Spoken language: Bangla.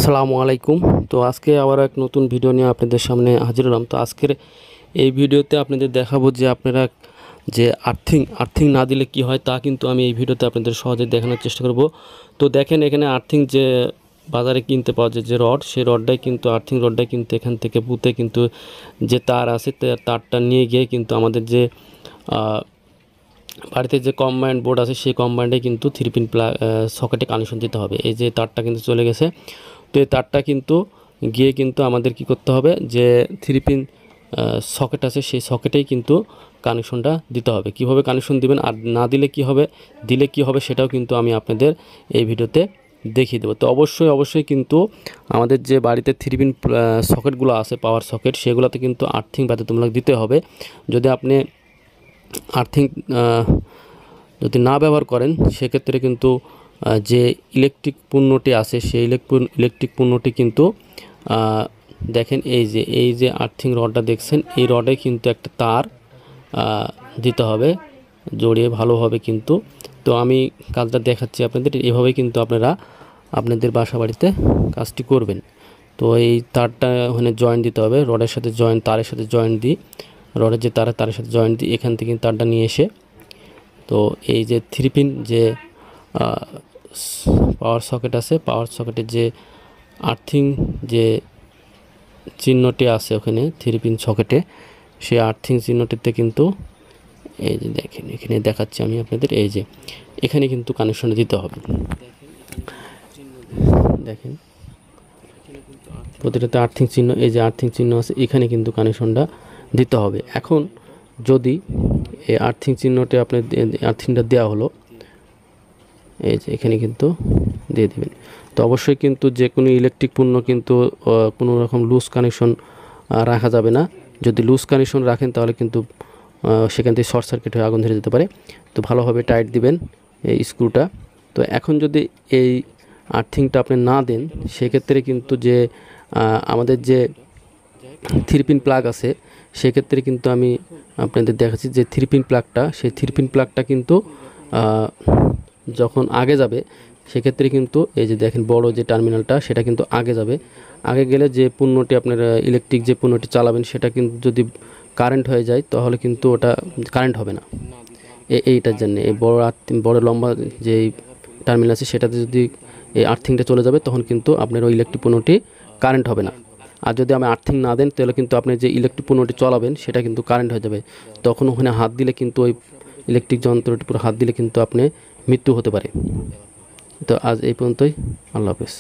আসসালামু আলাইকুম। তো আজকে আবার এক নতুন ভিডিও নিয়ে আপনাদের সামনে হাজির হলাম। তো আজকের এই ভিডিওতে আপনাদের দেখাবো যে আপনারা যে আর্থিং না দিলে কি হয় তা কিন্তু আমি এই ভিডিওতে আপনাদের সহজে দেখানোর চেষ্টা করব। তো দেখেন এখানে আর্থিং যে বাজারে কিনতে পাওয়া যায় যে রড, সেই রডটাই কিন্তু আর্থিং রডটাই কিন্তু এখান থেকে পুঁতে কিন্তু যে তার আছে তারটা নিয়ে গিয়ে কিন্তু আমাদের যে বাড়িতে যে কম্বাইন্ড বোর্ড আছে সেই কম্বাইন্ডে কিন্তু 3 পিন সকেটে কানেকশন দিতে হবে। এই যে তারটা কিন্তু চলে গেছে। তো এই তারটা কিন্তু গিয়ে কিন্তু আমাদের কি করতে হবে, যে 3 পিন সকেট আছে সেই সকেটেই কিন্তু কানেকশনটা দিতে হবে। কিভাবে কানেকশন দিবেন আর না দিলে কি হবে, দিলে কি হবে সেটাও কিন্তু আমি আপনাদের এই ভিডিওতে দেখিয়ে দেবো। তো অবশ্যই কিন্তু আমাদের যে বাড়িতে 3 পিন সকেটগুলো আছে পাওয়ার সকেট, সেগুলোতে কিন্তু আর্থিং বাধ্যতামূলক দিতে হবে। যদি আপনি আর্থিং যদি না ব্যবহার করেন সেক্ষেত্রে কিন্তু যে ইলেকট্রিক পণ্যটি আছে সেই ইলেকট্রিক পণ্যটি কিন্তু দেখেন এই যে আর্থিং রডটা দেখছেন, এই রডে কিন্তু একটা তার দিতে হবে জড়িয়ে ভালোভাবে কিন্তু। তো আমি কাজটা দেখাচ্ছি আপনাদের, এভাবে কিন্তু আপনারা আপনাদের বাসা বাড়িতে কাজটি করবেন। তো এই তারটা ওখানে জয়েন্ট দিতে হবে, রডের সাথে জয়েন্ট, তারের সাথে জয়েন্ট দিই, রডের যে তারের সাথে জয়েন্ট দিই, এখান থেকে তারটা নিয়ে এসে তো এই যে 3 পিন যে পাওয়ার সকেট আছে, পাওয়ার সকেটের যে আর্থিং যে চিহ্নটি আছে ওখানে 3 পিন সকেটে, সেই আর্থিং চিহ্নটিতে কিন্তু এই যে দেখেন এখানে দেখাচ্ছি আমি আপনাদের, এই যে এখানে কিন্তু কানেকশন দিতে হবে। দেখেন প্রতিটাতে আর্থিং চিহ্ন, এই যে আর্থিং চিহ্ন আছে, এখানে কিন্তু কানেকশনটা দিতে হবে। এখন যদি এই আর্থিং চিহ্নটি আপনার আর্থিংটা দেওয়া হলো, এই যে এখানে কিন্তু দিয়ে দেবেন। তো অবশ্যই কিন্তু যে কোনো ইলেকট্রিক পণ্য কিন্তু কোনো রকম লুজ কানেকশন রাখা যাবে না। যদি লুজ কানেকশন রাখেন তাহলে কিন্তু সেখান থেকে শর্ট সার্কিট হয়ে আগুন ধরে যেতে পারে। তো ভালোভাবে টাইট দিবেন এই স্ক্রুটা। তো এখন যদি এই আর্থিংটা আপনি না দেন সেক্ষেত্রে কিন্তু যে আমাদের যে 3 পিন প্লাগ আছে সেক্ষেত্রে কিন্তু আমি আপনাদের দেখাচ্ছি যে 3 পিন প্লাগটা, সেই 3 পিন প্লাগটা কিন্তু যখন আগে যাবে সেক্ষেত্রে কিন্তু এই যে দেখেন বড় যে টার্মিনালটা সেটা কিন্তু আগে যাবে। আগে গেলে যে পণ্যটি আপনার ইলেকট্রিক যে পণ্যটি চালাবেন সেটা কিন্তু যদি কারেন্ট হয়ে যায় তাহলে কিন্তু ওটা কারেন্ট হবে না। এইটার জন্য এই বড় লম্বা যে টার্মিনাল আছে সেটাতে যদি এই আর্থিংটা চলে যাবে তখন কিন্তু আপনার ওই ইলেকট্রিক পণ্যটি কারেন্ট হবে না। আর যদি আমি আর্থিং না দেন তাহলে কিন্তু আপনি যে ইলেকট্রিক পণ্যটি চালাবেন সেটা কিন্তু কারেন্ট হয়ে যাবে। তখন ওখানে হাত দিলে কিন্তু ওই ইলেকট্রিক যন্ত্রটির উপর হাত দিলে কিন্তু আপনি মৃত্যু হতে পারে। তো আজ এই পর্যন্তই, আল্লাহ হাফেজ।